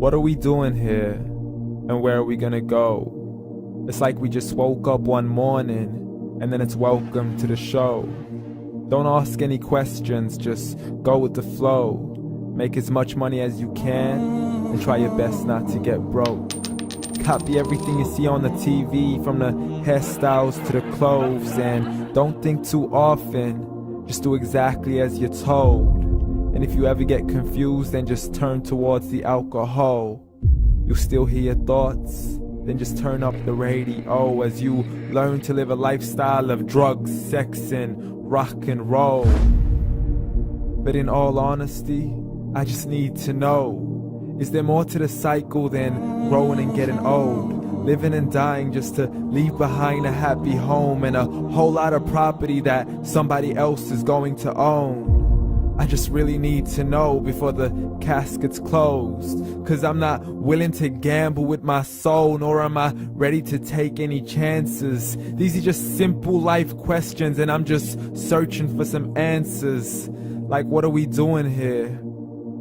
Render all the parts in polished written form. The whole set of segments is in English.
What are we doing here? And where are we gonna go? It's like we just woke up one morning and then it's welcome to the show. Don't ask any questions, just go with the flow. Make as much money as you can and try your best not to get broke. Copy everything you see on the TV, from the hairstyles to the clothes, and don't think too often, just do exactly as you're told. And if you ever get confused, then just turn towards the alcohol. You'll still hear your thoughts, then just turn up the radio as you learn to live a lifestyle of drugs, sex, and rock and roll. But in all honesty, I just need to know, is there more to the cycle than growing and getting old? Living and dying just to leave behind a happy home and a whole lot of property that somebody else is going to own. I just really need to know before the casket's closed, 'cause I'm not willing to gamble with my soul, nor am I ready to take any chances. These are just simple life questions and I'm just searching for some answers. Like, what are we doing here?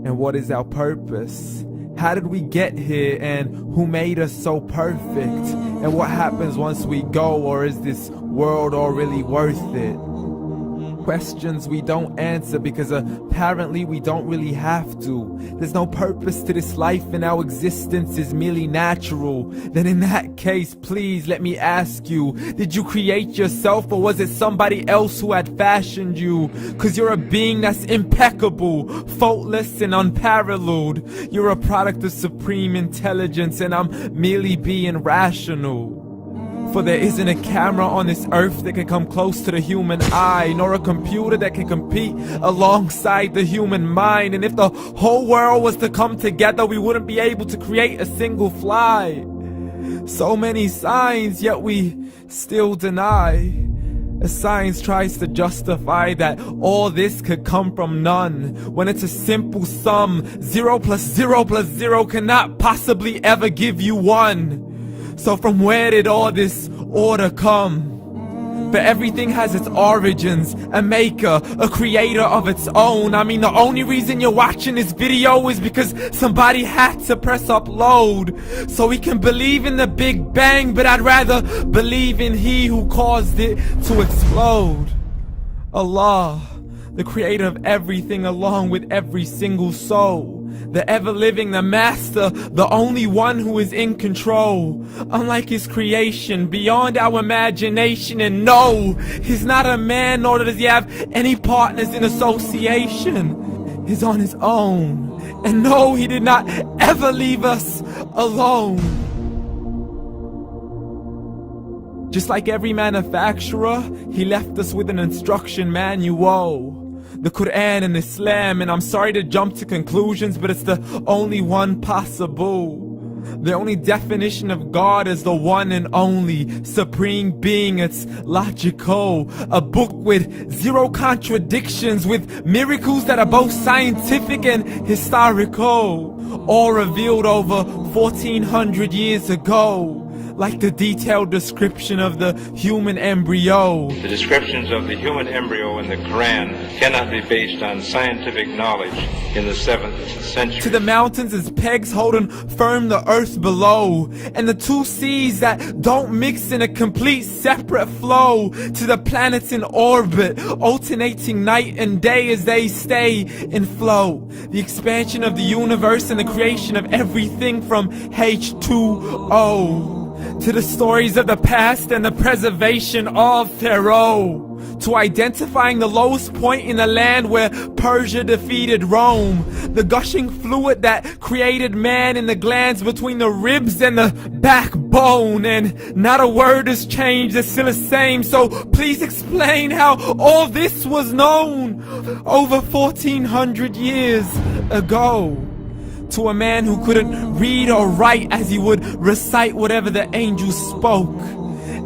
And what is our purpose? How did we get here, and who made us so perfect? And what happens once we go, or is this world all really worth it? Questions we don't answer because apparently we don't really have to. There's no purpose to this life and our existence is merely natural. Then in that case, please let me ask you, did you create yourself, or was it somebody else who had fashioned you? 'Cause you're a being that's impeccable, faultless and unparalleled. You're a product of supreme intelligence and I'm merely being rational. For there isn't a camera on this earth that can come close to the human eye, nor a computer that can compete alongside the human mind. And if the whole world was to come together, we wouldn't be able to create a single fly. So many signs, yet we still deny. As science tries to justify that all this could come from none, when it's a simple sum. 0 plus 0 plus 0 cannot possibly ever give you 1. So from where did all this order come? But everything has its origins, a maker, a creator of its own. I mean, the only reason you're watching this video is because somebody had to press upload. So we can believe in the Big Bang, but I'd rather believe in He who caused it to explode. Allah, the creator of everything along with every single soul. The ever-living, the master, the only one who is in control. Unlike his creation, beyond our imagination. And no, he's not a man, nor does he have any partners in association. He's on his own. And no, he did not ever leave us alone. Just like every manufacturer, he left us with an instruction manual. The Quran and Islam, and I'm sorry to jump to conclusions, but it's the only one possible. The only definition of God is the one and only supreme being. It's logical, a book with 0 contradictions, with miracles that are both scientific and historical, all revealed over 1400 years ago. Like the detailed description of the human embryo. The descriptions of the human embryo in the Quran cannot be based on scientific knowledge in the 7th century. To the mountains as pegs holding firm the earth below, and the 2 seas that don't mix in a complete separate flow. To the planets in orbit, alternating night and day as they stay in flow. The expansion of the universe and the creation of everything from H2O. To the stories of the past and the preservation of Pharaoh. To identifying the lowest point in the land where Persia defeated Rome. The gushing fluid that created man in the glands between the ribs and the backbone. And not a word has changed, it's still the same. So please explain how all this was known over 1400 years ago. To a man who couldn't read or write, as he would recite whatever the angels spoke.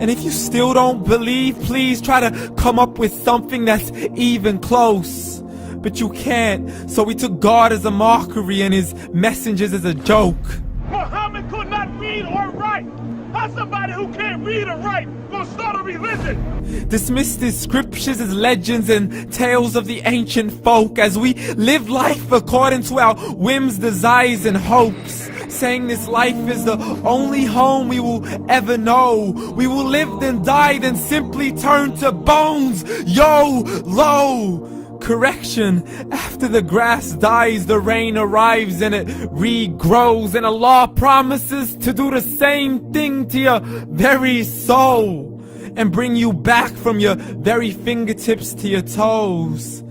And if you still don't believe, please try to come up with something that's even close. But you can't, so we took God as a mockery and his messengers as a joke. Muhammad could not read or write. How's somebody who can't read or write gonna start a religion? Dismissed his scriptures as legends and tales of the ancient folk, as we live life according to our whims, desires, and hopes. saying this life is the only home we will ever know. We will live then die, then simply turn to bones. YOLO! Correction, after the grass dies, the rain arrives and it regrows, and Allah promises to do the same thing to your very soul and bring you back from your very fingertips to your toes,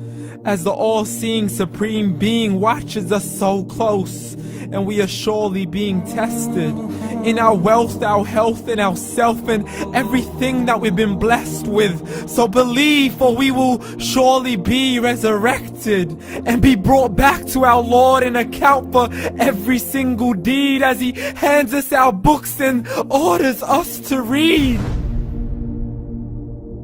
as the all-seeing supreme being watches us so close, and we are surely being tested in our wealth, our health, and our self, and everything that we've been blessed with. So believe, for we will surely be resurrected and be brought back to our Lord and account for every single deed, as He hands us our books and orders us to read.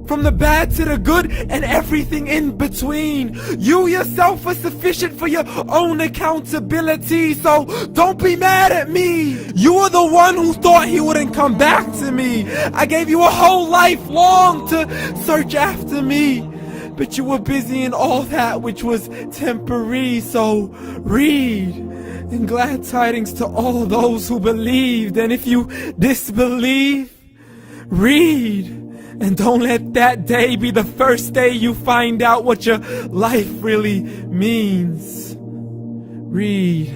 From the bad to the good and everything in between. You yourself are sufficient for your own accountability, so don't be mad at me. You are the one who thought He wouldn't come back to me. I gave you a whole life long to search after me, but you were busy in all that which was temporary. So read, and glad tidings to all those who believed. And if you disbelieve, read. And don't let that day be the first day you find out what your life really means. Read.